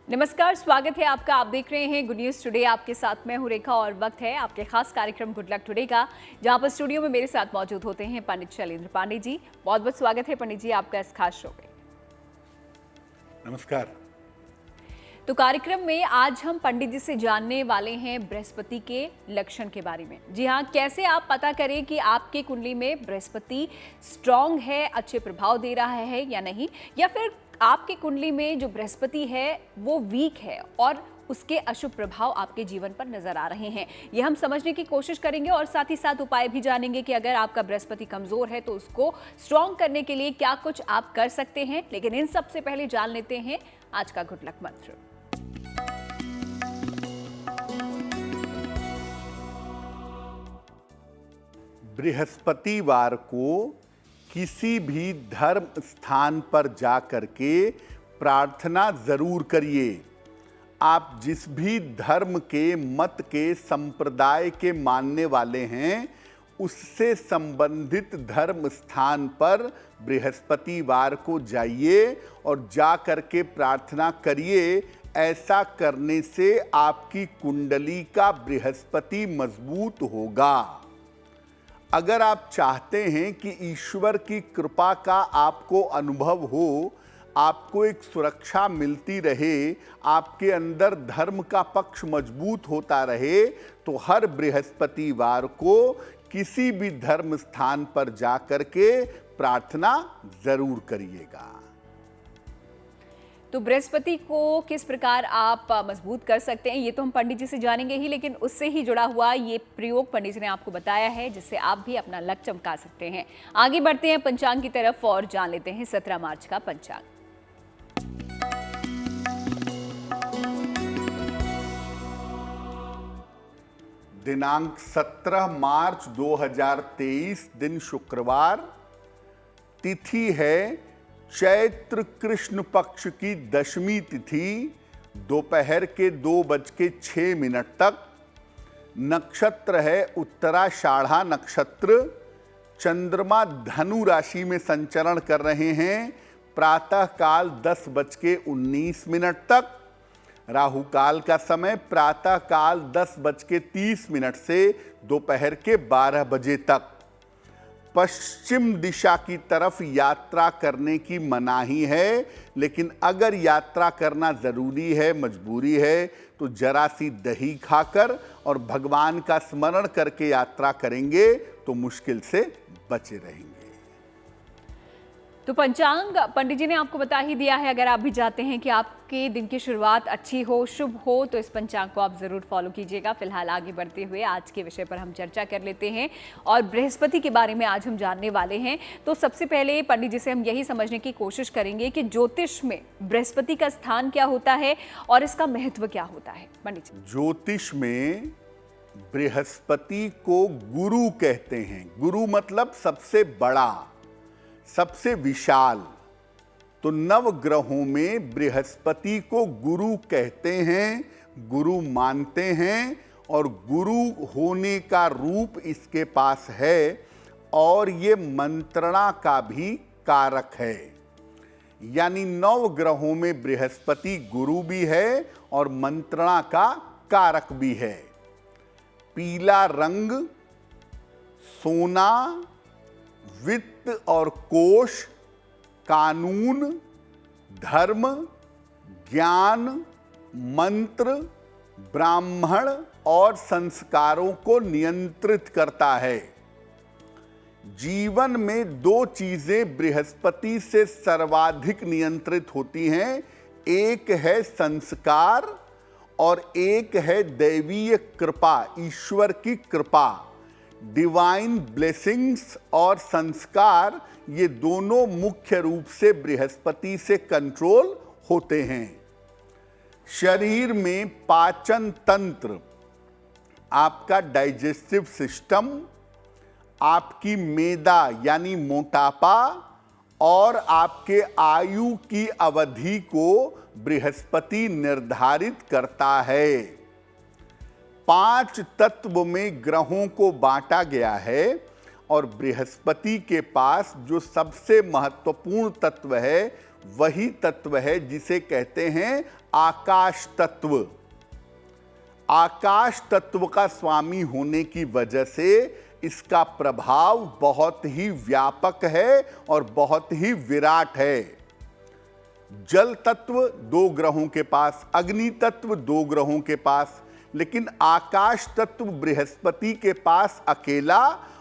नमस्कार, स्वागत है आपका। आप देख रहे हैं गुड न्यूज़ टुडे। आपके साथ मैं हूं रेखा और वक्त है आपके खास कार्यक्रम गुड लक टुडे का, जहां पर स्टूडियो में मेरे साथ मौजूद होते हैं पंडित शैलेंद्र पांडे जी। बहुत बहुत स्वागत है पंडित जी आपका इस खास शो में। नमस्कार। तो कार्यक्रम में आज हम पंडित जी से जानने वाले हैं बृहस्पति के लक्षण के बारे में। जी हाँ, कैसे आप पता करें कि आपके कुंडली में बृहस्पति स्ट्रांग है, अच्छे प्रभाव दे रहा है या नहीं, या फिर आपकी कुंडली में जो बृहस्पति है वो वीक है और उसके अशुभ प्रभाव आपके जीवन पर नजर आ रहे हैं। ये हम समझने की कोशिश करेंगे और साथ ही साथ उपाय भी जानेंगे कि अगर आपका बृहस्पति कमजोर है तो उसको स्ट्रांग करने के लिए क्या कुछ आप कर सकते हैं। लेकिन इन सबसे पहले जान लेते हैं आज का गुड लक मंत्र। बृहस्पतिवार को किसी भी धर्म स्थान पर जा करके प्रार्थना जरूर करिए। आप जिस भी धर्म के, मत के, संप्रदाय के मानने वाले हैं, उससे संबंधित धर्म स्थान पर बृहस्पतिवार को जाइए और जा करके प्रार्थना करिए। ऐसा करने से आपकी कुंडली का बृहस्पति मजबूत होगा। अगर आप चाहते हैं कि ईश्वर की कृपा का आपको अनुभव हो, आपको एक सुरक्षा मिलती रहे, आपके अंदर धर्म का पक्ष मजबूत होता रहे, तो हर बृहस्पतिवार को किसी भी धर्म स्थान पर जाकर के प्रार्थना जरूर करिएगा। तो बृहस्पति को किस प्रकार आप मजबूत कर सकते हैं, ये तो हम पंडित जी से जानेंगे ही, लेकिन उससे ही जुड़ा हुआ ये प्रयोग पंडित जी ने आपको बताया है, जिससे आप भी अपना लक चमका सकते हैं। आगे बढ़ते हैं पंचांग की तरफ और जान लेते हैं 17 मार्च का पंचांग। दिनांक 17 मार्च 2023, दिन शुक्रवार, तिथि है चैत्र कृष्ण पक्ष की दशमी तिथि, दोपहर के 2:06 तक। नक्षत्र है उत्तराषाढ़ा नक्षत्र। चंद्रमा धनु राशि में संचरण कर रहे हैं प्रातः काल 10:19 तक। राहु काल का समय प्रातः काल 10:30 से दोपहर के 12 बजे तक। पश्चिम दिशा की तरफ यात्रा करने की मनाही है, लेकिन अगर यात्रा करना जरूरी है, मजबूरी है, तो जरा सी दही खाकर और भगवान का स्मरण करके यात्रा करेंगे तो मुश्किल से बचे रहेंगे। तो पंचांग पंडित जी ने आपको बता ही दिया है। अगर आप भी चाहते हैं कि आपके दिन की शुरुआत अच्छी हो, शुभ हो, तो इस पंचांग को आप ज़रूर फॉलो कीजिएगा। फिलहाल आगे बढ़ते हुए आज के विषय पर हम चर्चा कर लेते हैं और बृहस्पति के बारे में आज हम जानने वाले हैं। तो सबसे पहले पंडित जी से हम यही समझने की कोशिश करेंगे कि ज्योतिष में बृहस्पति का स्थान क्या होता है और इसका महत्व क्या होता है। पंडित जी, ज्योतिष में बृहस्पति को गुरु कहते हैं। गुरु मतलब सबसे बड़ा, सबसे विशाल। तो नव ग्रहों में बृहस्पति को गुरु कहते हैं, गुरु मानते हैं, और गुरु होने का रूप इसके पास है और ये मंत्रणा का भी कारक है। यानी नव ग्रहों में बृहस्पति गुरु भी है और मंत्रणा का कारक भी है। पीला रंग, सोना, वित्त और कोश, कानून, धर्म, ज्ञान, मंत्र, ब्राह्मण और संस्कारों को नियंत्रित करता है। जीवन में दो चीजें बृहस्पति से सर्वाधिक नियंत्रित होती हैं, एक है संस्कार और एक है दैवीय कृपा, ईश्वर की कृपा। डिवाइन ब्लेसिंग्स और संस्कार, ये दोनों मुख्य रूप से बृहस्पति से कंट्रोल होते हैं। शरीर में पाचन तंत्र, आपका डाइजेस्टिव सिस्टम, आपकी मेदा यानी मोटापा और आपके आयु की अवधि को बृहस्पति निर्धारित करता है। 5 तत्व में ग्रहों को बांटा गया है और बृहस्पति के पास जो सबसे महत्वपूर्ण तत्व है वही तत्व है जिसे कहते हैं आकाश तत्व। आकाश तत्व का स्वामी होने की वजह से इसका प्रभाव बहुत ही व्यापक है और बहुत ही विराट है। जल तत्व 2 ग्रहों के पास, अग्नि तत्व 2 ग्रहों के पास, लेकिन आकाश तत्व बृहस्पति के पास अकेला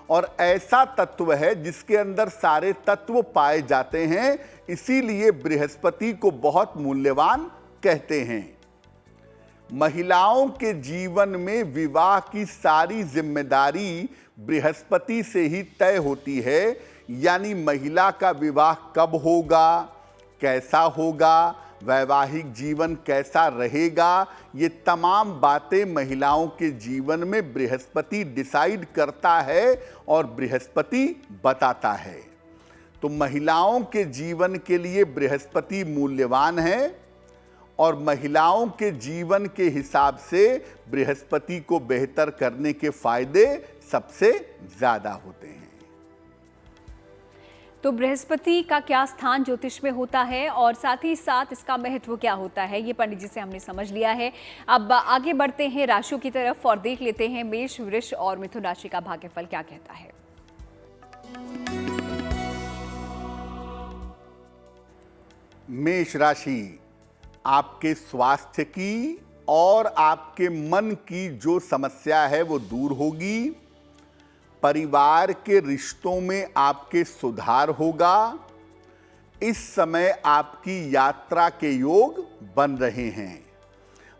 और ऐसा तत्व है जिसके अंदर सारे तत्व पाए जाते हैं। इसीलिए बृहस्पति को बहुत मूल्यवान कहते हैं। महिलाओं के जीवन में विवाह की सारी जिम्मेदारी बृहस्पति से ही तय होती है। यानी महिला का विवाह कब होगा, कैसा होगा, वैवाहिक जीवन कैसा रहेगा, ये तमाम बातें महिलाओं के जीवन में बृहस्पति डिसाइड करता है और बृहस्पति बताता है। तो महिलाओं के जीवन के लिए बृहस्पति मूल्यवान है और महिलाओं के जीवन के हिसाब से बृहस्पति को बेहतर करने के फायदे सबसे ज्यादा होते हैं। तो बृहस्पति का क्या स्थान ज्योतिष में होता है और साथ ही साथ इसका महत्व क्या होता है, ये पंडित जी से हमने समझ लिया है। अब आगे बढ़ते हैं राशियों की तरफ और देख लेते हैं मेष, वृष और मिथुन राशि का भाग्यफल क्या कहता है। मेष राशि, आपके स्वास्थ्य की और आपके मन की जो समस्या है वो दूर होगी। परिवार के रिश्तों में आपके सुधार होगा। इस समय आपकी यात्रा के योग बन रहे हैं।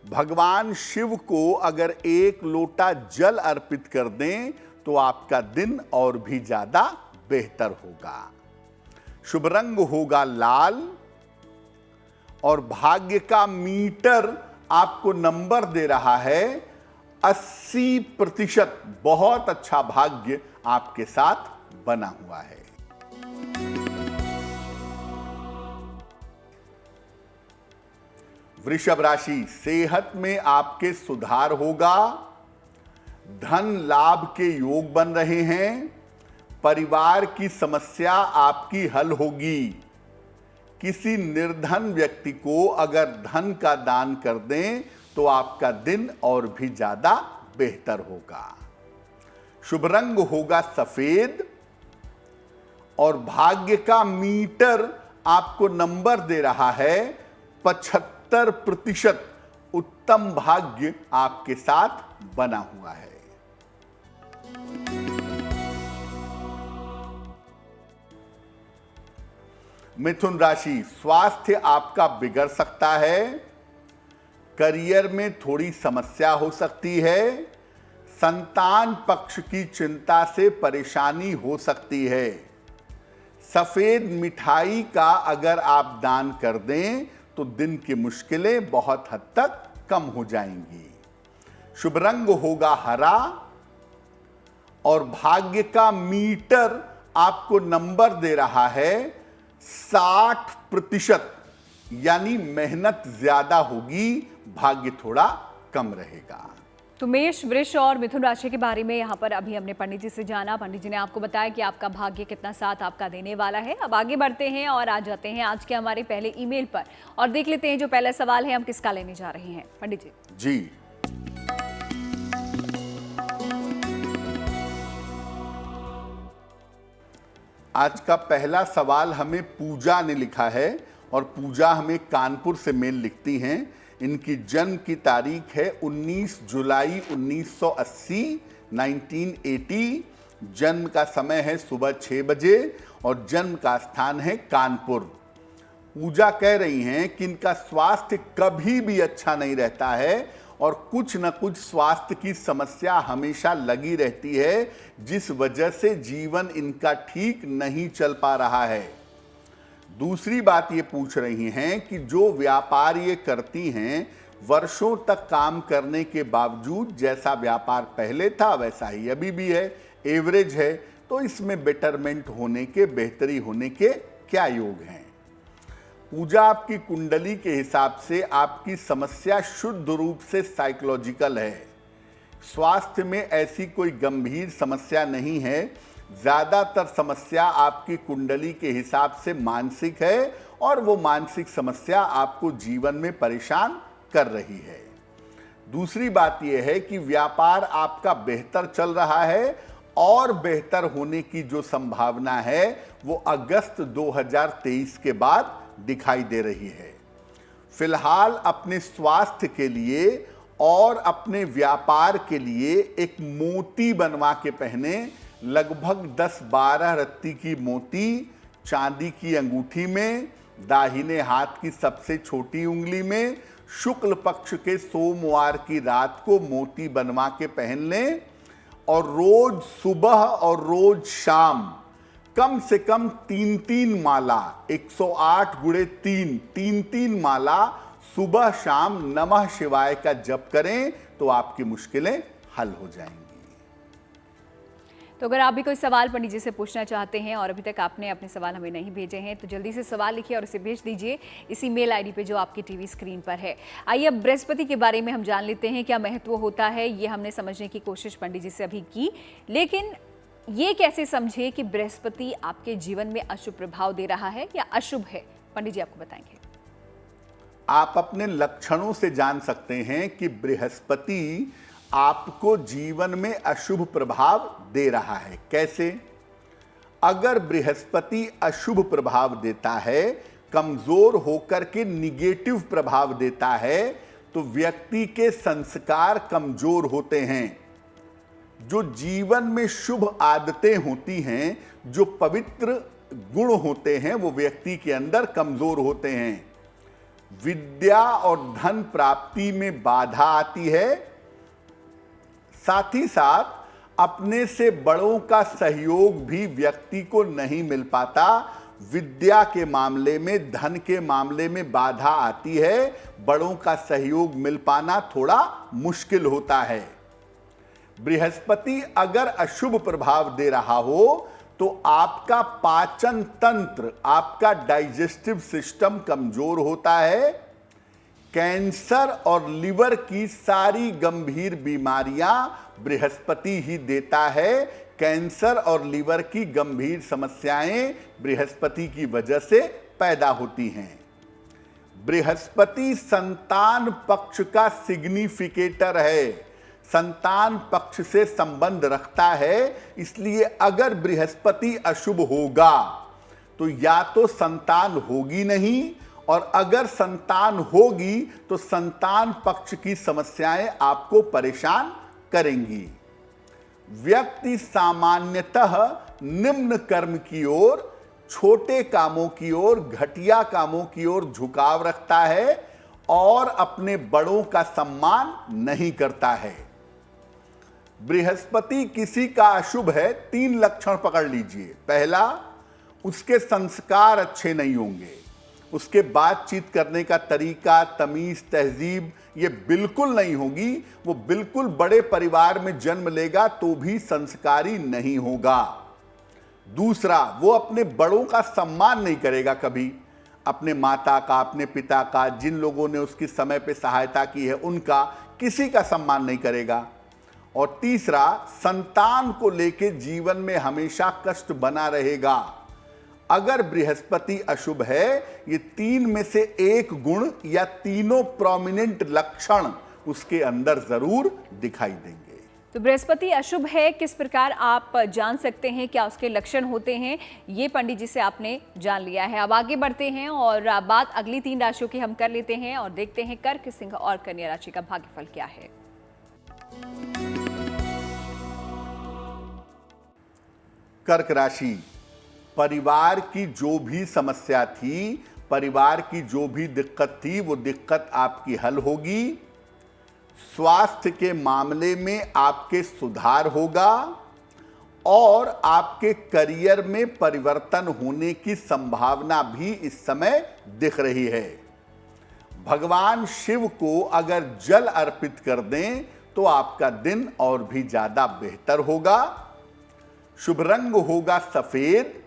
भगवान शिव को अगर 1 लोटा जल अर्पित कर दें तो आपका दिन और भी ज्यादा बेहतर होगा। शुभ रंग होगा लाल और भाग्य का मीटर आपको नंबर दे रहा है 80%। बहुत अच्छा भाग्य आपके साथ बना हुआ है। वृषभ राशि, सेहत में आपके सुधार होगा। धन लाभ के योग बन रहे हैं। परिवार की समस्या आपकी हल होगी। किसी निर्धन व्यक्ति को अगर धन का दान कर दें तो आपका दिन और भी ज्यादा बेहतर होगा। शुभ रंग होगा सफेद और भाग्य का मीटर आपको नंबर दे रहा है 75%। उत्तम भाग्य आपके साथ बना हुआ है। मिथुन राशि, स्वास्थ्य आपका बिगड़ सकता है। करियर में थोड़ी समस्या हो सकती है। संतान पक्ष की चिंता से परेशानी हो सकती है। सफेद मिठाई का अगर आप दान कर दें तो दिन की मुश्किलें बहुत हद तक कम हो जाएंगी। शुभ रंग होगा हरा और भाग्य का मीटर आपको नंबर दे रहा है 60%। यानी मेहनत ज्यादा होगी, भाग्य थोड़ा कम रहेगा। तो मेष, वृष और मिथुन राशि के बारे में यहाँ पर अभी हमने पंडित जी से जाना। पंडित जी ने आपको बताया कि आपका भाग्य कितना साथ आपका देने वाला है। अब आगे बढ़ते हैं और आ जाते हैं आज के हमारे पहले ईमेल पर और देख लेते हैं जो पहला सवाल है हम किसका लेने जा रहे हैं। पंडित जी जी, आज का पहला सवाल हमें पूजा ने लिखा है और पूजा हमें कानपुर से मेल लिखती हैं। इनकी जन्म की तारीख है 19 जुलाई 1980 1980। जन्म का समय है सुबह 6 बजे और जन्म का स्थान है कानपुर। पूजा कह रही हैं कि इनका स्वास्थ्य कभी भी अच्छा नहीं रहता है और कुछ न कुछ स्वास्थ्य की समस्या हमेशा लगी रहती है, जिस वजह से जीवन इनका ठीक नहीं चल पा रहा है। दूसरी बात ये पूछ रही हैं कि जो व्यापार ये करती हैं, वर्षों तक काम करने के बावजूद जैसा व्यापार पहले था वैसा ही अभी भी है, एवरेज है, तो इसमें बेटरमेंट होने के, बेहतरी होने के क्या योग हैं। पूजा आपकी कुंडली के हिसाब से आपकी समस्या शुद्ध रूप से साइकोलॉजिकल है। स्वास्थ्य में ऐसी कोई गंभीर समस्या नहीं है। ज़्यादातर समस्या आपकी कुंडली के हिसाब से मानसिक है और वो मानसिक समस्या आपको जीवन में परेशान कर रही है। दूसरी बात यह है कि व्यापार आपका बेहतर चल रहा है और बेहतर होने की जो संभावना है वो अगस्त 2023 के बाद दिखाई दे रही है। फिलहाल अपने स्वास्थ्य के लिए और अपने व्यापार के लिए एक मोती बनवा के पहने। लगभग 10-12 रत्ती की मोती चांदी की अंगूठी में, दाहिने हाथ की सबसे छोटी उंगली में, शुक्ल पक्ष के सोमवार की रात को मोती बनवा के पहन लें और रोज सुबह और रोज शाम कम से कम 3-3 माला, 108 गुणे 3 माला सुबह शाम नमः शिवाय का जप करें तो आपकी मुश्किलें हल हो जाएंगी। तो अगर आप भी कोई सवाल पंडित जी से पूछना चाहते हैं और अभी तक आपने अपने सवाल हमें नहीं भेजे हैं तो जल्दी से सवाल लिखिए और उसे भेज दीजिए इसी मेल आईडी पे जो आपकी टीवी स्क्रीन पर है। आइए अब बृहस्पति के बारे में हम जान लेते हैं, क्या महत्व होता है। ये हमने समझने की कोशिश पंडित जी से अभी की, लेकिन ये कैसे समझे कि बृहस्पति आपके जीवन में अशुभ प्रभाव दे रहा है या अशुभ है, पंडित जी आपको बताएंगे। आप अपने लक्षणों से जान सकते हैं कि बृहस्पति आपको जीवन में अशुभ प्रभाव दे रहा है। कैसे? अगर बृहस्पति अशुभ प्रभाव देता है, कमजोर होकर के निगेटिव प्रभाव देता है, तो व्यक्ति के संस्कार कमजोर होते हैं। जो जीवन में शुभ आदतें होती हैं, जो पवित्र गुण होते हैं, वो व्यक्ति के अंदर कमजोर होते हैं। विद्या और धन प्राप्ति में बाधा आती है। साथ ही साथ अपने से बड़ों का सहयोग भी व्यक्ति को नहीं मिल पाता। विद्या के मामले में, धन के मामले में बाधा आती है। बड़ों का सहयोग मिल पाना थोड़ा मुश्किल होता है। बृहस्पति अगर अशुभ प्रभाव दे रहा हो तो आपका पाचन तंत्र, आपका डाइजेस्टिव सिस्टम कमजोर होता है। कैंसर और लिवर की सारी गंभीर बीमारियां बृहस्पति ही देता है। कैंसर और लिवर की गंभीर समस्याएं बृहस्पति की वजह से पैदा होती हैं। बृहस्पति संतान पक्ष का सिग्निफिकेटर है, संतान पक्ष से संबंध रखता है। इसलिए अगर बृहस्पति अशुभ होगा तो या तो संतान होगी नहीं, और अगर संतान होगी तो संतान पक्ष की समस्याएं आपको परेशान करेंगी। व्यक्ति सामान्यतः निम्न कर्म की ओर, छोटे कामों की ओर, घटिया कामों की ओर झुकाव रखता है और अपने बड़ों का सम्मान नहीं करता है। बृहस्पति किसी का अशुभ है, 3 लक्षण पकड़ लीजिए। पहला, उसके संस्कार अच्छे नहीं होंगे, उसके बातचीत करने का तरीका, तमीज, तहजीब ये बिल्कुल नहीं होगी। वो बिल्कुल बड़े परिवार में जन्म लेगा तो भी संस्कारी नहीं होगा। दूसरा, वो अपने बड़ों का सम्मान नहीं करेगा कभी, अपने माता का, अपने पिता का, जिन लोगों ने उसकी समय पे सहायता की है उनका, किसी का सम्मान नहीं करेगा। और तीसरा, संतान को लेके जीवन में हमेशा कष्ट बना रहेगा। अगर बृहस्पति अशुभ है, ये 3 में से एक गुण या तीनों प्रोमिनेंट लक्षण उसके अंदर जरूर दिखाई देंगे। तो बृहस्पति अशुभ है, किस प्रकार आप जान सकते हैं, क्या उसके लक्षण होते हैं, ये पंडित जी से आपने जान लिया है। अब आगे बढ़ते हैं और बात अगली 3 राशियों की हम कर लेते हैं और देखते हैं कर्क, सिंह और कन्या राशि का भाग्यफल क्या है। कर्क राशि, परिवार की जो भी समस्या थी, परिवार की जो भी दिक्कत थी, वो दिक्कत आपकी हल होगी। स्वास्थ्य के मामले में आपके सुधार होगा और आपके करियर में परिवर्तन होने की संभावना भी इस समय दिख रही है। भगवान शिव को अगर जल अर्पित कर दें तो आपका दिन और भी ज्यादा बेहतर होगा। शुभ रंग होगा सफेद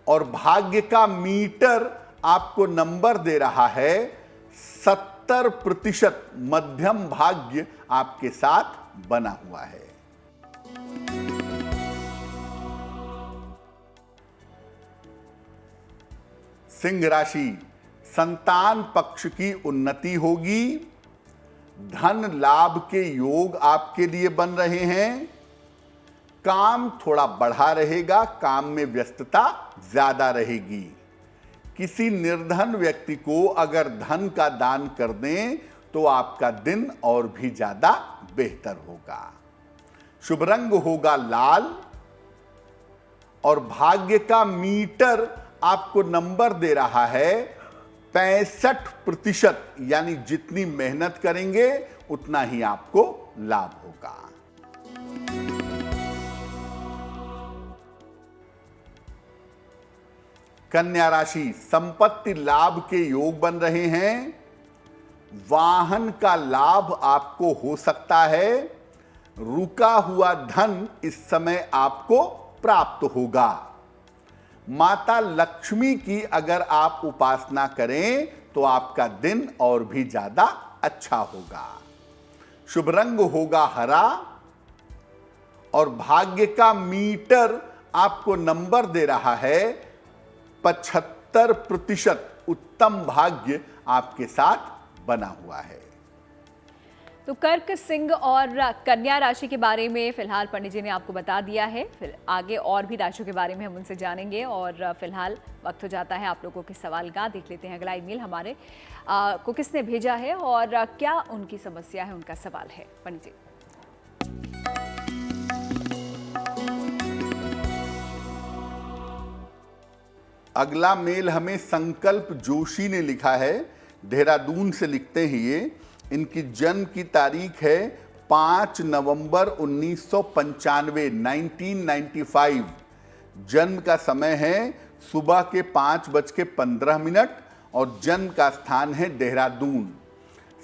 और भाग्य का मीटर आपको नंबर दे रहा है 70%। मध्यम भाग्य आपके साथ बना हुआ है। सिंह राशि, संतान पक्ष की उन्नति होगी, धन लाभ के योग आपके लिए बन रहे हैं, काम थोड़ा बढ़ा रहेगा, काम में व्यस्तता ज्यादा रहेगी। किसी निर्धन व्यक्ति को अगर धन का दान कर दें तो आपका दिन और भी ज्यादा बेहतर होगा। शुभ रंग होगा लाल और भाग्य का मीटर आपको नंबर दे रहा है 65%, यानी जितनी मेहनत करेंगे उतना ही आपको लाभ होगा। कन्या राशि, संपत्ति लाभ के योग बन रहे हैं, वाहन का लाभ आपको हो सकता है, रुका हुआ धन इस समय आपको प्राप्त होगा। माता लक्ष्मी की अगर आप उपासना करें तो आपका दिन और भी ज्यादा अच्छा होगा। शुभ रंग होगा हरा और भाग्य का मीटर आपको नंबर दे रहा है 75%। उत्तम भाग्य आपके साथ बना हुआ है। तो कर्क, सिंह और कन्या राशि के बारे में फिलहाल पंडित जी ने आपको बता दिया है। फिर आगे और भी राशियों के बारे में हम उनसे जानेंगे और फिलहाल वक्त हो जाता है आप लोगों के सवाल का। देख लेते हैं अगला ईमेल हमारे को किसने भेजा है और क्या उनकी समस्या है, उनका सवाल है। पंडित जी, अगला मेल हमें संकल्प जोशी ने लिखा है, देहरादून से लिखते हैं ये। इनकी जन्म की तारीख है 5 नवंबर 1995, 1995। जन्म का समय है सुबह के 5:15 और जन्म का स्थान है देहरादून।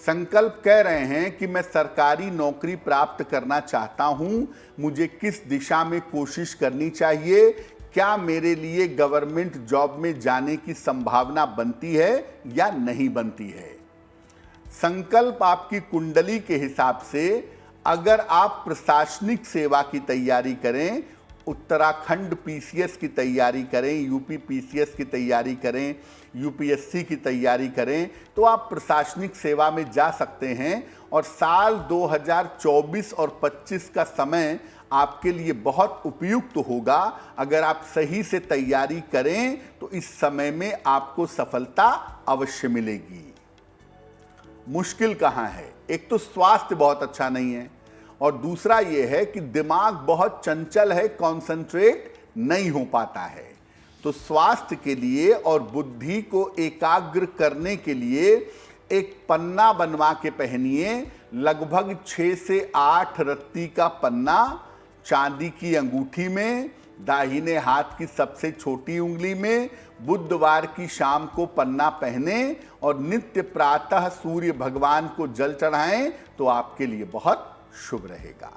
संकल्प कह रहे हैं कि मैं सरकारी नौकरी प्राप्त करना चाहता हूं, मुझे किस दिशा में कोशिश करनी चाहिए, क्या मेरे लिए गवर्नमेंट जॉब में जाने की संभावना बनती है या नहीं बनती है। संकल्प आपकी कुंडली के हिसाब से अगर आप प्रशासनिक सेवा की तैयारी करें, उत्तराखंड पीसीएस की तैयारी करें, यूपी पीसीएस की तैयारी करें, यूपीएससी की तैयारी करें, तो आप प्रशासनिक सेवा में जा सकते हैं। और साल 2024 और 25 का समय आपके लिए बहुत उपयुक्त होगा। अगर आप सही से तैयारी करें तो इस समय में आपको सफलता अवश्य मिलेगी। मुश्किल कहाँ है? एक तो स्वास्थ्य बहुत अच्छा नहीं है और दूसरा ये है कि दिमाग बहुत चंचल है, कंसंट्रेट नहीं हो पाता है। तो स्वास्थ्य के लिए और बुद्धि को एकाग्र करने के लिए एक पन्ना बनवा के पहनिए, लगभग 6 से 8 रत्ती का पन्ना, चांदी की अंगूठी में, दाहिने हाथ की सबसे छोटी उंगली में। बुधवार की शाम को पन्ना पहने और नित्य प्रातः सूर्य भगवान को जल चढ़ाएं तो आपके लिए बहुत शुभ रहेगा।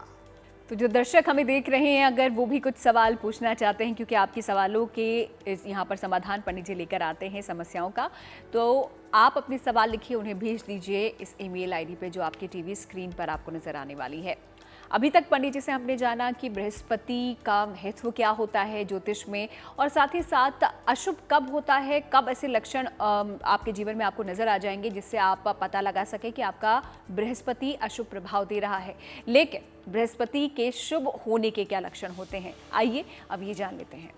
तो जो दर्शक हमें देख रहे हैं, अगर वो भी कुछ सवाल पूछना चाहते हैं, क्योंकि आपके सवालों के यहाँ पर समाधान पंडित जी लेकर आते हैं समस्याओं का, तो आप अपने सवाल लिखिए, उन्हें भेज दीजिए इस ईमेल आईडी पे जो आपके टीवी स्क्रीन पर आपको नजर आने वाली है। अभी तक पंडित जी से हमने जाना कि बृहस्पति का महत्व क्या होता है ज्योतिष में, और साथ ही साथ अशुभ कब होता है, कब ऐसे लक्षण आपके जीवन में आपको नजर आ जाएंगे जिससे आप पता लगा सके कि आपका बृहस्पति अशुभ प्रभाव दे रहा है। लेकिन बृहस्पति के शुभ होने के क्या लक्षण होते हैं, आइए अब ये जान लेते हैं।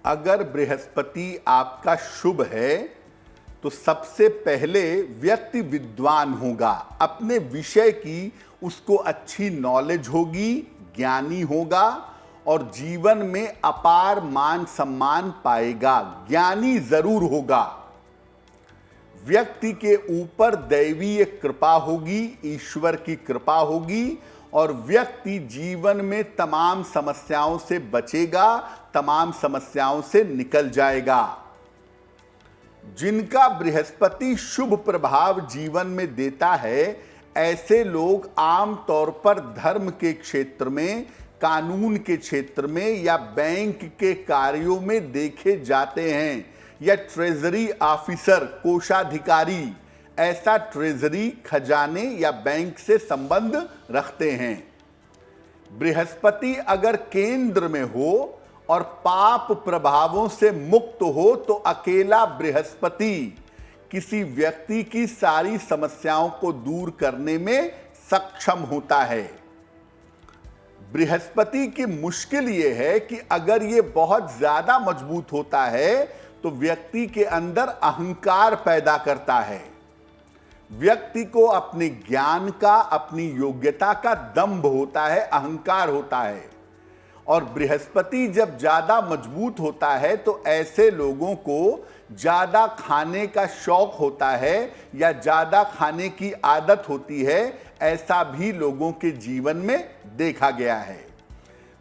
अगर बृहस्पति आपका शुभ है तो सबसे पहले व्यक्ति विद्वान होगा, अपने विषय की उसको अच्छी नॉलेज होगी, ज्ञानी होगा और जीवन में अपार मान सम्मान पाएगा, ज्ञानी जरूर होगा। व्यक्ति के ऊपर दैवीय कृपा होगी, ईश्वर की कृपा होगी और व्यक्ति जीवन में तमाम समस्याओं से बचेगा, तमाम समस्याओं से निकल जाएगा। जिनका बृहस्पति शुभ प्रभाव जीवन में देता है, ऐसे लोग आम तौर पर धर्म के क्षेत्र में, कानून के क्षेत्र में या बैंक के कार्यों में देखे जाते हैं, या ट्रेजरी ऑफिसर, कोषाधिकारी, ऐसा ट्रेजरी, खजाने या बैंक से संबंध रखते हैं। बृहस्पति अगर केंद्र में हो और पाप प्रभावों से मुक्त हो तो अकेला बृहस्पति किसी व्यक्ति की सारी समस्याओं को दूर करने में सक्षम होता है। बृहस्पति की मुश्किल यह है कि अगर ये बहुत ज्यादा मजबूत होता है तो व्यक्ति के अंदर अहंकार पैदा करता है। व्यक्ति को अपने ज्ञान का, अपनी योग्यता का दंभ होता है, अहंकार होता है। और बृहस्पति जब ज्यादा मजबूत होता है तो ऐसे लोगों को ज्यादा खाने का शौक होता है या ज्यादा खाने की आदत होती है। ऐसा भी लोगों के जीवन में देखा गया है।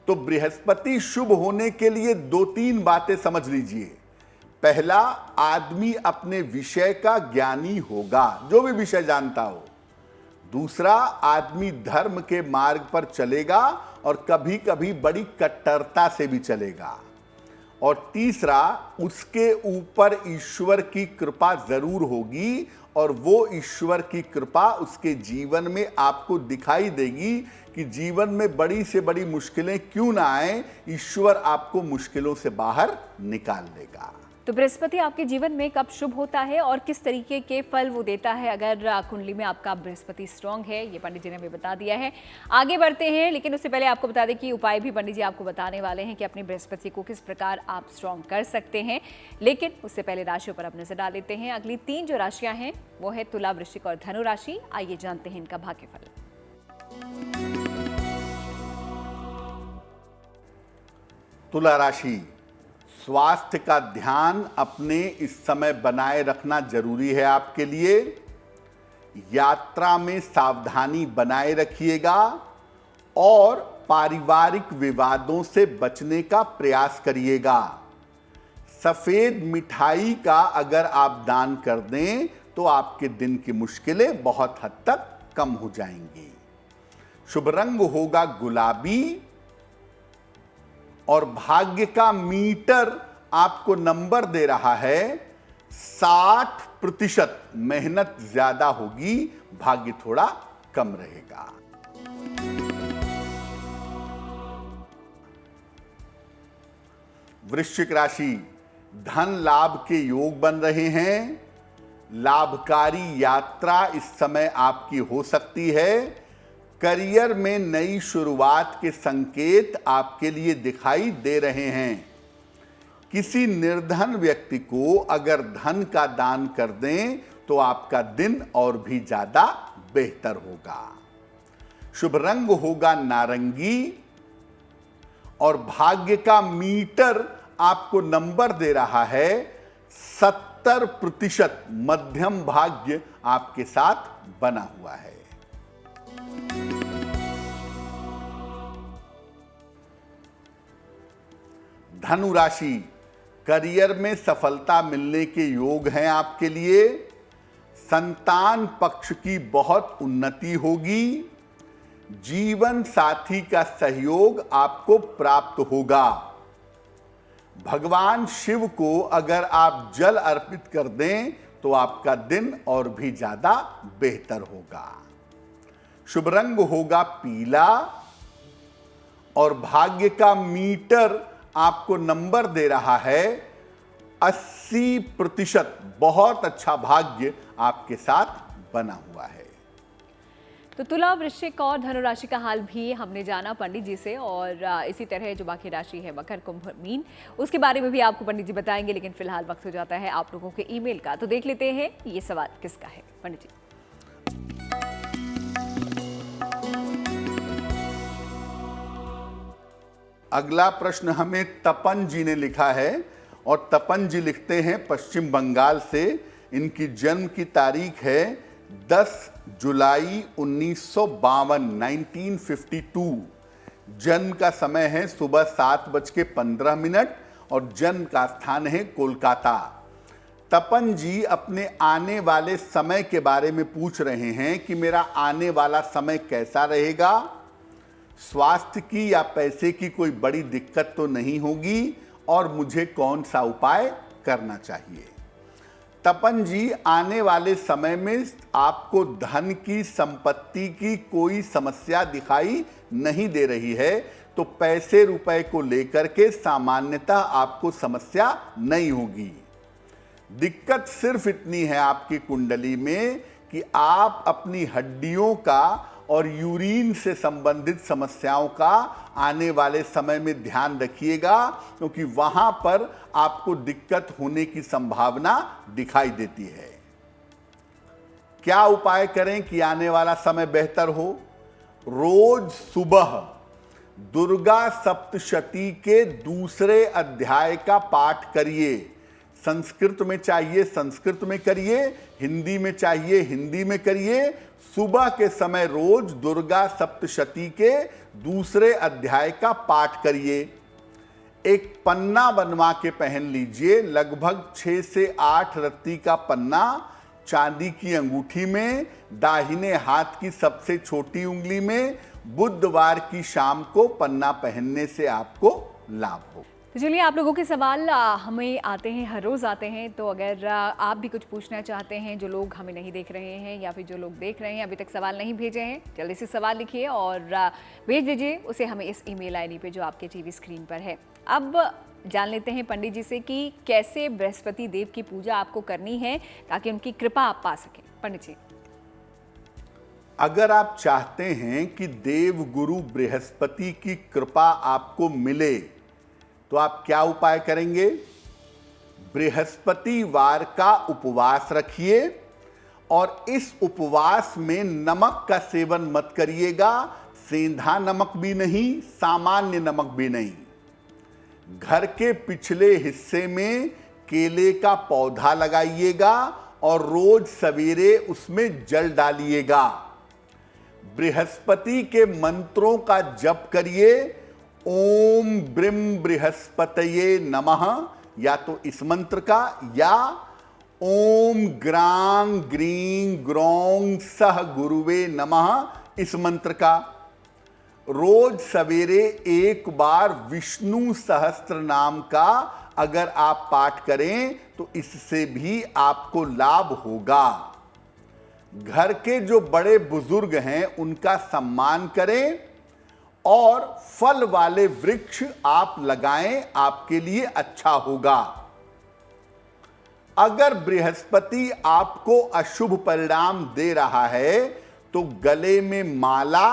तो बृहस्पति शुभ होने के लिए 2-3 बातें समझ लीजिए। पहला, आदमी अपने विषय का ज्ञानी होगा, जो भी विषय जानता हो। दूसरा, आदमी धर्म के मार्ग पर चलेगा और कभी कभी बड़ी कट्टरता से भी चलेगा। और तीसरा, उसके ऊपर ईश्वर की कृपा जरूर होगी और वो ईश्वर की कृपा उसके जीवन में आपको दिखाई देगी कि जीवन में बड़ी से बड़ी मुश्किलें क्यों ना आए, ईश्वर आपको मुश्किलों से बाहर निकाल देगा। तो बृहस्पति आपके जीवन में कब शुभ होता है और किस तरीके के फल वो देता है अगर कुंडली में आपका बृहस्पति स्ट्रांग है, ये पंडित जी ने हमें बता दिया है। आगे बढ़ते हैं, लेकिन उससे पहले आपको बता दें कि उपाय भी पंडित जी आपको बताने वाले हैं कि अपने बृहस्पति को किस प्रकार आप स्ट्रांग कर सकते हैं। लेकिन उससे पहले राशियों पर आप नजर डाल लेते हैं। अगली 3 जो राशियां हैं वो है तुला, वृश्चिक और धनु राशि। आइए जानते हैं इनका भाग्यफल। तुला राशि, स्वास्थ्य का ध्यान अपने इस समय बनाए रखना जरूरी है आपके लिए। यात्रा में सावधानी बनाए रखिएगा और पारिवारिक विवादों से बचने का प्रयास करिएगा। सफेद मिठाई का अगर आप दान कर दें तो आपके दिन की मुश्किलें बहुत हद तक कम हो जाएंगी। शुभ रंग होगा गुलाबी और भाग्य का मीटर आपको नंबर दे रहा है 60%। मेहनत ज्यादा होगी, भाग्य थोड़ा कम रहेगा। वृश्चिक राशि, धन लाभ के योग बन रहे हैं। लाभकारी यात्रा इस समय आपकी हो सकती है। करियर में नई शुरुआत के संकेत आपके लिए दिखाई दे रहे हैं। किसी निर्धन व्यक्ति को अगर धन का दान कर दें तो आपका दिन और भी ज्यादा बेहतर होगा। शुभ रंग होगा नारंगी और भाग्य का मीटर आपको नंबर दे रहा है 70%। मध्यम भाग्य आपके साथ बना हुआ है। धनु राशि, करियर में सफलता मिलने के योग हैं आपके लिए। संतान पक्ष की बहुत उन्नति होगी। जीवन साथी का सहयोग आपको प्राप्त होगा। भगवान शिव को अगर आप जल अर्पित कर दें तो आपका दिन और भी ज्यादा बेहतर होगा। शुभ रंग होगा पीला और भाग्य का मीटर आपको नंबर दे रहा है 80%। बहुत अच्छा भाग्य आपके साथ बना हुआ है। तो तुला, वृश्चिक और धनु राशि का हाल भी हमने जाना पंडित जी से, और इसी तरह जो बाकी राशि है मकर, कुंभ, मीन, उसके बारे में भी आपको पंडित जी बताएंगे। लेकिन फिलहाल वक्त हो जाता है आप लोगों के ईमेल का, तो देख लेते हैं ये सवाल किसका है पंडित जी। अगला प्रश्न हमें तपन जी ने लिखा है और तपन जी लिखते हैं पश्चिम बंगाल से। इनकी जन्म की तारीख है 10 जुलाई 1952, 1952। जन्म का समय है सुबह 7:15 और जन्म का स्थान है कोलकाता। तपन जी अपने आने वाले समय के बारे में पूछ रहे हैं कि मेरा आने वाला समय कैसा रहेगा। स्वास्थ्य की या पैसे की कोई बड़ी दिक्कत तो नहीं होगी और मुझे कौन सा उपाय करना चाहिए। तपन जी, आने वाले समय में आपको धन की, संपत्ति की कोई समस्या दिखाई नहीं दे रही है। तो पैसे रुपए को लेकर के सामान्यतः आपको समस्या नहीं होगी। दिक्कत सिर्फ इतनी है आपकी कुंडली में कि आप अपनी हड्डियों का और यूरिन से संबंधित समस्याओं का आने वाले समय में ध्यान रखिएगा, क्योंकि वहां पर आपको दिक्कत होने की संभावना दिखाई देती है। क्या उपाय करें कि आने वाला समय बेहतर हो? रोज सुबह दुर्गा सप्तशती के दूसरे अध्याय का पाठ करिए। संस्कृत में चाहिए संस्कृत में करिए, हिंदी में चाहिए हिंदी में करिए। सुबह के समय रोज दुर्गा सप्तशती के दूसरे अध्याय का पाठ करिए। एक पन्ना बनवा के पहन लीजिए, लगभग 6 से 8 रत्ती का पन्ना, चांदी की अंगूठी में, दाहिने हाथ की सबसे छोटी उंगली में। बुधवार की शाम को पन्ना पहनने से आपको लाभ हो। तो चलिए, आप लोगों के सवाल हमें आते हैं, हर रोज़ आते हैं। तो अगर आप भी कुछ पूछना चाहते हैं, जो लोग हमें नहीं देख रहे हैं या फिर जो लोग देख रहे हैं अभी तक सवाल नहीं भेजे हैं, जल्दी से सवाल लिखिए और भेज दीजिए उसे हमें इस ईमेल आईडी पे जो आपके टीवी स्क्रीन पर है। अब जान लेते हैं पंडित जी से कि कैसे बृहस्पति देव की पूजा आपको करनी है ताकि उनकी कृपा आप पा सकें। पंडित जी, अगर आप चाहते हैं कि देव गुरु बृहस्पति की कृपा आपको मिले तो आप क्या उपाय करेंगे? बृहस्पतिवार का उपवास रखिए और इस उपवास में नमक का सेवन मत करिएगा। सेंधा नमक भी नहीं, सामान्य नमक भी नहीं। घर के पिछले हिस्से में केले का पौधा लगाइएगा और रोज सवेरे उसमें जल डालिएगा। बृहस्पति के मंत्रों का जप करिए। ओम ब्रीम बृहस्पतये नमः, या तो इस मंत्र का, या ओम ग्रां ग्रीं ग्रौं सह गुरुवे नमः इस मंत्र का। रोज सवेरे एक बार विष्णु सहस्त्र नाम का अगर आप पाठ करें तो इससे भी आपको लाभ होगा। घर के जो बड़े बुजुर्ग हैं उनका सम्मान करें और फल वाले वृक्ष आप लगाएं, आपके लिए अच्छा होगा। अगर बृहस्पति आपको अशुभ परिणाम दे रहा है तो गले में माला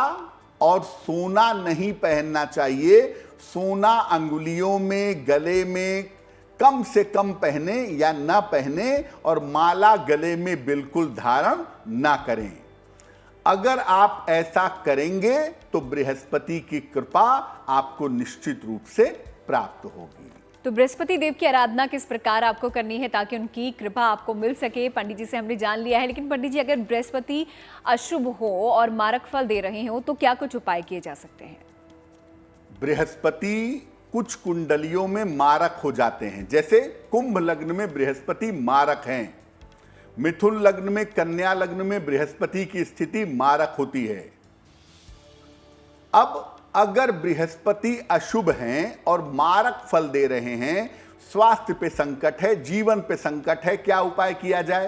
और सोना नहीं पहनना चाहिए। सोना अंगुलियों में, गले में कम से कम पहने या ना पहने, और माला गले में बिल्कुल धारण ना करें। अगर आप ऐसा करेंगे तो बृहस्पति की कृपा आपको निश्चित रूप से प्राप्त होगी। तो बृहस्पति देव की आराधना किस प्रकार आपको करनी है ताकि उनकी कृपा आपको मिल सके, पंडित जी से हमने जान लिया है। लेकिन पंडित जी, अगर बृहस्पति अशुभ हो और मारक फल दे रहे हो तो क्या कुछ उपाय किए जा सकते हैं? बृहस्पति कुछ कुंडलियों में मारक हो जाते हैं, जैसे कुंभ लग्न में बृहस्पति मारक हैं, मिथुन लग्न में, कन्या लग्न में बृहस्पति की स्थिति मारक होती है। अब अगर बृहस्पति अशुभ हैं और मारक फल दे रहे हैं, स्वास्थ्य पे संकट है, जीवन पे संकट है, क्या उपाय किया जाए?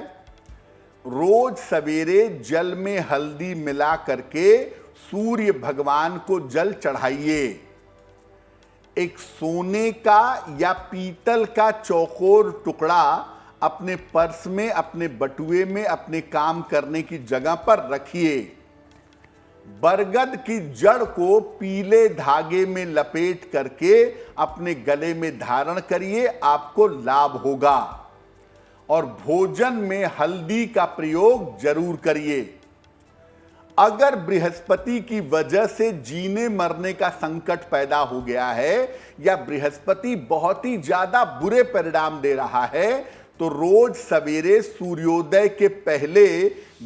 रोज सवेरे जल में हल्दी मिला करके सूर्य भगवान को जल चढ़ाइए। एक सोने का या पीतल का चौकोर टुकड़ा अपने पर्स में, अपने बटुए में, अपने काम करने की जगह पर रखिए। बरगद की जड़ को पीले धागे में लपेट करके अपने गले में धारण करिए, आपको लाभ होगा। और भोजन में हल्दी का प्रयोग जरूर करिए। अगर बृहस्पति की वजह से जीने मरने का संकट पैदा हो गया है या बृहस्पति बहुत ही ज्यादा बुरे परिणाम दे रहा है तो रोज सवेरे सूर्योदय के पहले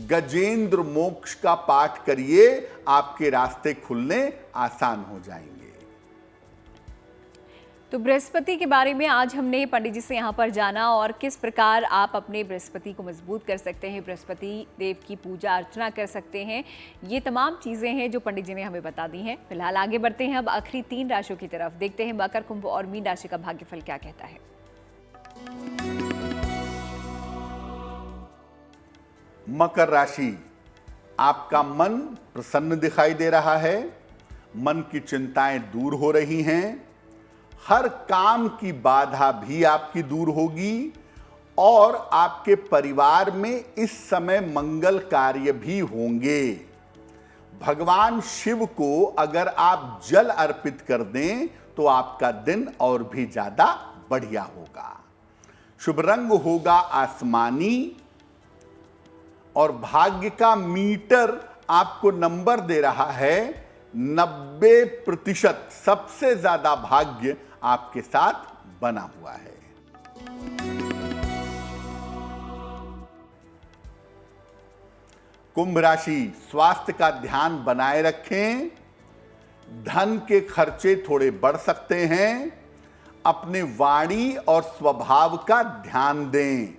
गजेंद्र मोक्ष का पाठ करिए, आपके रास्ते खुलने आसान हो जाएंगे। तो बृहस्पति के बारे में आज हमने पंडित जी से यहाँ पर जाना और किस प्रकार आप अपने बृहस्पति को मजबूत कर सकते हैं, बृहस्पति देव की पूजा अर्चना कर सकते हैं। ये तमाम चीज़ें हैं जो पंडित जी ने हमें बता दी हैं। फिलहाल आगे बढ़ते हैं अब आखिरी 3 राशियों की तरफ। देखते हैं मकर, कुंभ और मीन राशि का भाग्यफल क्या कहता है। मकर राशि, आपका मन प्रसन्न दिखाई दे रहा है। मन की चिंताएं दूर हो रही हैं, हर काम की बाधा भी आपकी दूर होगी और आपके परिवार में इस समय मंगल कार्य भी होंगे। भगवान शिव को अगर आप जल अर्पित कर दें तो आपका दिन और भी ज्यादा बढ़िया होगा। शुभ रंग होगा आसमानी और भाग्य का मीटर आपको नंबर दे रहा है 90%। सबसे ज्यादा भाग्य आपके साथ बना हुआ है। कुंभ राशि, स्वास्थ्य का ध्यान बनाए रखें। धन के खर्चे थोड़े बढ़ सकते हैं। अपने वाणी और स्वभाव का ध्यान दें।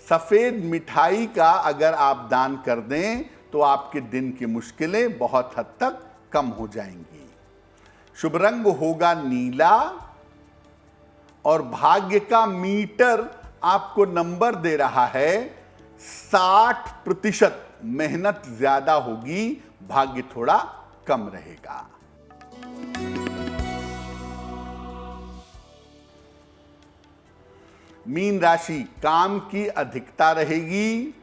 सफेद मिठाई का अगर आप दान कर दें तो आपके दिन की मुश्किलें बहुत हद तक कम हो जाएंगी। शुभ रंग होगा नीला और भाग्य का मीटर आपको नंबर दे रहा है 60%। मेहनत ज्यादा होगी, भाग्य थोड़ा कम रहेगा। मीन राशि, काम की अधिकता रहेगी।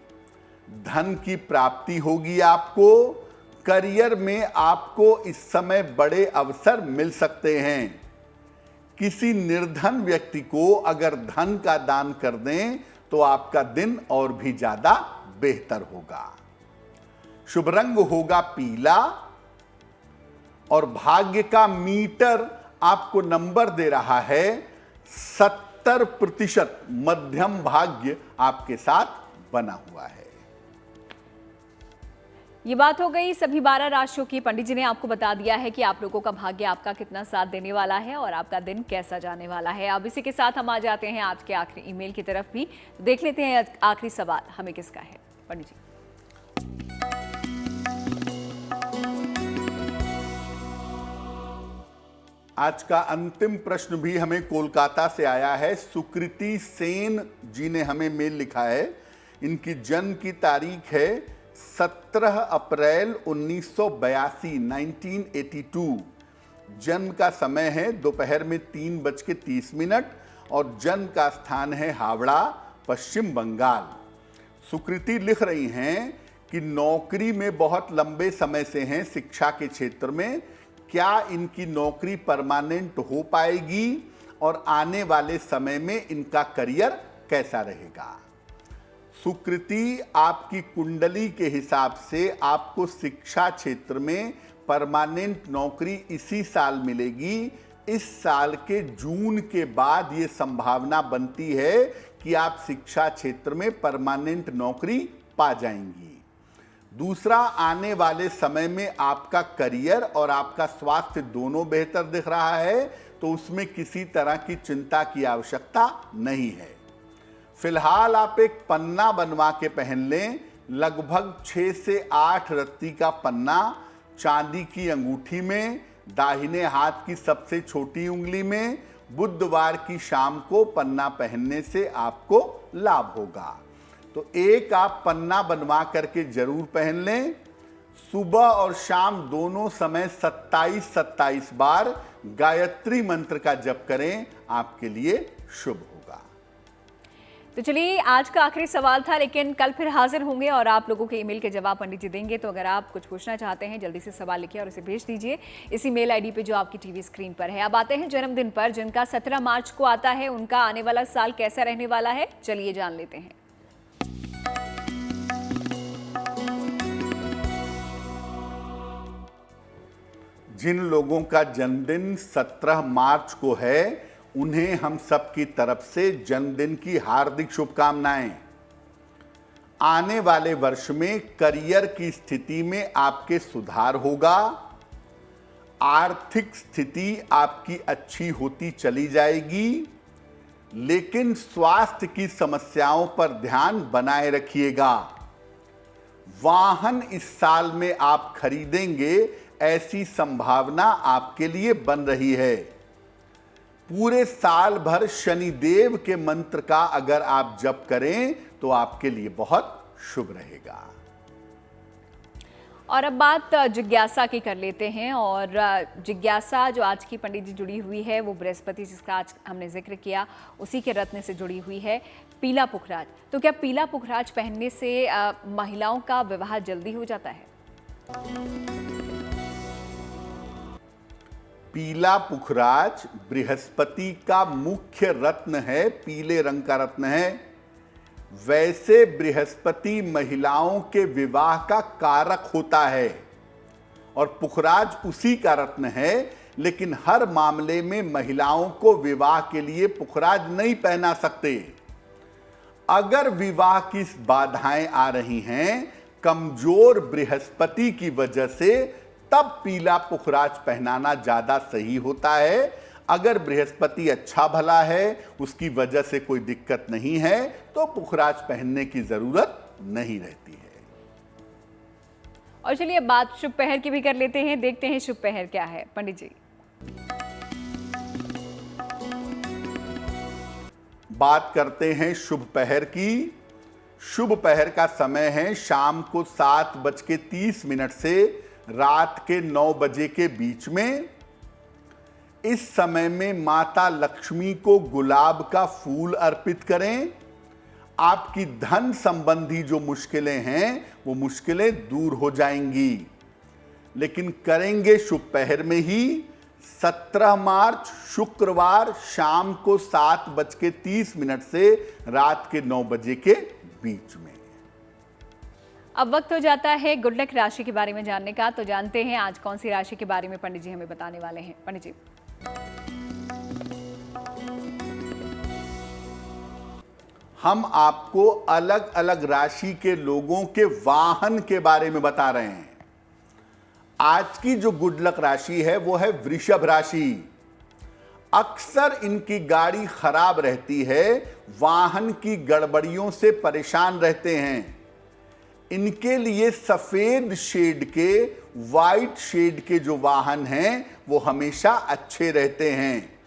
धन की प्राप्ति होगी आपको। करियर में आपको इस समय बड़े अवसर मिल सकते हैं। किसी निर्धन व्यक्ति को अगर धन का दान कर दें तो आपका दिन और भी ज्यादा बेहतर होगा। शुभ रंग होगा पीला और भाग्य का मीटर आपको नंबर दे रहा है 70%। मध्यम भाग्य आपके साथ बना हुआ है। ये बात हो गई सभी 12 राशियों की। पंडित जी ने आपको बता दिया है कि आप लोगों का भाग्य आपका कितना साथ देने वाला है और आपका दिन कैसा जाने वाला है। अब इसी के साथ हम आ जाते हैं आज के आखिरी ईमेल की तरफ भी। देख लेते हैं आखिरी सवाल हमें किसका है। पंडित जी, आज का अंतिम प्रश्न भी हमें कोलकाता से आया है। सुकृति सेन जी ने हमें मेल लिखा है। इनकी जन्म की तारीख है 17 अप्रैल 1982, 1982। जन्म का समय है दोपहर में 3:30 और जन्म का स्थान है हावड़ा, पश्चिम बंगाल। सुकृति लिख रही हैं कि नौकरी में बहुत लंबे समय से हैं शिक्षा के क्षेत्र में। क्या इनकी नौकरी परमानेंट हो पाएगी और आने वाले समय में इनका करियर कैसा रहेगा? सुकृति, आपकी कुंडली के हिसाब से आपको शिक्षा क्षेत्र में परमानेंट नौकरी इसी साल मिलेगी। इस साल के जून के बाद ये संभावना बनती है कि आप शिक्षा क्षेत्र में परमानेंट नौकरी पा जाएंगी। दूसरा, आने वाले समय में आपका करियर और आपका स्वास्थ्य दोनों बेहतर दिख रहा है, तो उसमें किसी तरह की चिंता की आवश्यकता नहीं है। फिलहाल आप एक पन्ना बनवा के पहन लें। लगभग 6 से 8 रत्ती का पन्ना चांदी की अंगूठी में, दाहिने हाथ की सबसे छोटी उंगली में। बुधवार की शाम को पन्ना पहनने से आपको लाभ होगा। तो एक आप पन्ना बनवा करके जरूर पहन लें। सुबह और शाम दोनों समय 27-27 बार गायत्री मंत्र का जप करें, आपके लिए शुभ होगा। तो चलिए, आज का आखिरी सवाल था, लेकिन कल फिर हाजिर होंगे और आप लोगों के ईमेल के जवाब पंडित जी देंगे। तो अगर आप कुछ पूछना चाहते हैं, जल्दी से सवाल लिखिए और इसे भेज दीजिए इसी मेल आईडी पे जो आपकी टीवी स्क्रीन पर है। अब आते हैं जन्मदिन पर। जिनका 17 मार्च को आता है, उनका आने वाला साल कैसा रहने वाला है, चलिए जान लेते हैं। जिन लोगों का जन्मदिन 17 मार्च को है, उन्हें हम सबकी तरफ से जन्मदिन की हार्दिक शुभकामनाएं। आने वाले वर्ष में करियर की स्थिति में आपके सुधार होगा। आर्थिक स्थिति आपकी अच्छी होती चली जाएगी, लेकिन स्वास्थ्य की समस्याओं पर ध्यान बनाए रखिएगा। वाहन इस साल में आप खरीदेंगे, ऐसी संभावना आपके लिए बन रही है। पूरे साल भर शनिदेव के मंत्र का अगर आप जप करें तो आपके लिए बहुत शुभ रहेगा। और अब बात जिज्ञासा की कर लेते हैं। और जिज्ञासा जो आज की पंडित जी जुड़ी हुई है वो बृहस्पति, जिसका आज हमने जिक्र किया, उसी के रत्न से जुड़ी हुई है। पीला पुखराज, तो क्या पीला पुखराज पहनने से महिलाओं का विवाह जल्दी हो जाता है? पीला पुखराज बृहस्पति का मुख्य रत्न है, पीले रंग का रत्न है। वैसे बृहस्पति महिलाओं के विवाह का कारक होता है और पुखराज उसी का रत्न है, लेकिन हर मामले में महिलाओं को विवाह के लिए पुखराज नहीं पहना सकते। अगर विवाह की बाधाएं आ रही हैं कमजोर बृहस्पति की वजह से, तब पीला पुखराज पहनाना ज्यादा सही होता है। अगर बृहस्पति अच्छा भला है, उसकी वजह से कोई दिक्कत नहीं है, तो पुखराज पहनने की जरूरत नहीं रहती है। और चलिए बात शुभ पहर की भी कर लेते हैं, देखते हैं शुभ पहर क्या है पंडित जी। बात करते हैं शुभ पहर की। शुभ पहर का समय है शाम को 7:30 से रात के 9 बजे के बीच में। इस समय में माता लक्ष्मी को गुलाब का फूल अर्पित करें। आपकी धन संबंधी जो मुश्किलें हैं वो मुश्किलें दूर हो जाएंगी। लेकिन करेंगे शुभ पहर में ही 17 मार्च शुक्रवार शाम को 7:30 से रात के 9 बजे के बीच में। अब वक्त हो जाता है गुड लक राशि के बारे में जानने का, तो जानते हैं आज कौन सी राशि के बारे में पंडित जी हमें बताने वाले हैं। पंडित जी, हम आपको अलग अलग राशि के लोगों के वाहन के बारे में बता रहे हैं। आज की जो गुड लक राशि है वो है वृषभ राशि। अक्सर इनकी गाड़ी खराब रहती है, वाहन की गड़बड़ियों से परेशान रहते हैं। इनके लिए सफेद शेड के, वाइट शेड के जो वाहन हैं वो हमेशा अच्छे रहते हैं।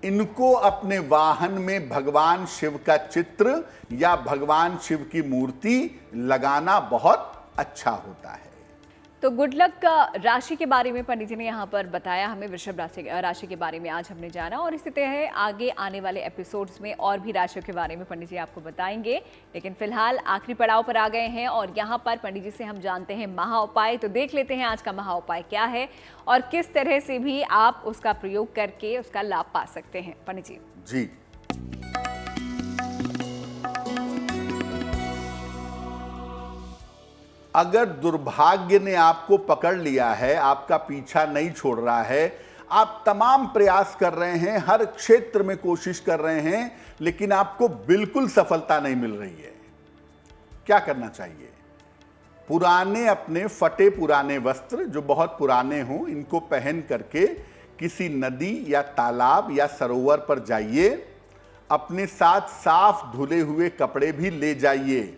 इनको अपने वाहन में भगवान शिव का चित्र या भगवान शिव की मूर्ति लगाना बहुत अच्छा होता है। तो गुड लक राशि के बारे में पंडित जी ने यहाँ पर बताया हमें, वृषभ राशि के बारे में आज हमने जाना। और इसी तरह आगे आने वाले एपिसोड्स में और भी राशियों के बारे में पंडित जी आपको बताएंगे। लेकिन फिलहाल आखिरी पड़ाव पर आ गए हैं और यहाँ पर पंडित जी से हम जानते हैं महा उपाय। तो देख लेते हैं आज का महा उपाय क्या है और किस तरह से भी आप उसका प्रयोग करके उसका लाभ पा सकते हैं। पंडित जी जी, अगर दुर्भाग्य ने आपको पकड़ लिया है, आपका पीछा नहीं छोड़ रहा है, आप तमाम प्रयास कर रहे हैं, हर क्षेत्र में कोशिश कर रहे हैं, लेकिन आपको बिल्कुल सफलता नहीं मिल रही है, क्या करना चाहिए? पुराने, अपने फटे पुराने वस्त्र जो बहुत पुराने हों, इनको पहन करके किसी नदी या तालाब या सरोवर पर जाइए। अपने साथ साफ धुले हुए कपड़े भी ले जाइए।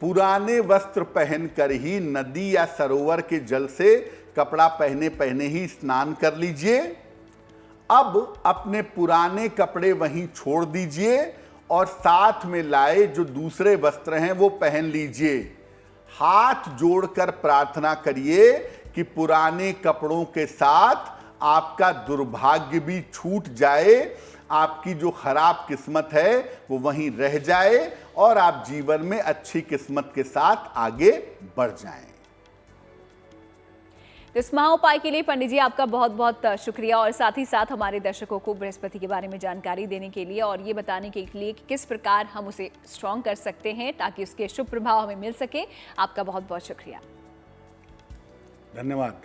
पुराने वस्त्र पहनकर ही नदी या सरोवर के जल से कपड़ा पहने पहने ही स्नान कर लीजिए। अब अपने पुराने कपड़े वहीं छोड़ दीजिए और साथ में लाए जो दूसरे वस्त्र हैं वो पहन लीजिए। हाथ जोड़कर प्रार्थना करिए कि पुराने कपड़ों के साथ आपका दुर्भाग्य भी छूट जाए, आपकी जो खराब किस्मत है वो वहीं रह जाए और आप जीवन में अच्छी किस्मत के साथ आगे बढ़ जाएं। इस महा उपाय के लिए पंडित जी आपका बहुत बहुत शुक्रिया और साथ ही साथ हमारे दर्शकों को बृहस्पति के बारे में जानकारी देने के लिए और ये बताने के लिए कि किस प्रकार हम उसे स्ट्रॉन्ग कर सकते हैं ताकि उसके शुभ प्रभाव हमें मिल सके। आपका बहुत बहुत शुक्रिया, धन्यवाद।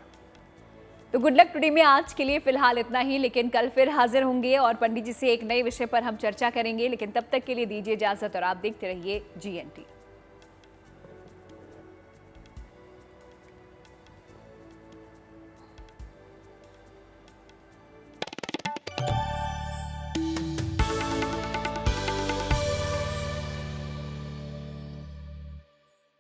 तो गुड लक टुडे में आज के लिए फिलहाल इतना ही, लेकिन कल फिर हाजिर होंगे और पंडित जी से एक नए विषय पर हम चर्चा करेंगे। लेकिन तब तक के लिए दीजिए इजाजत और आप देखते रहिए GNT।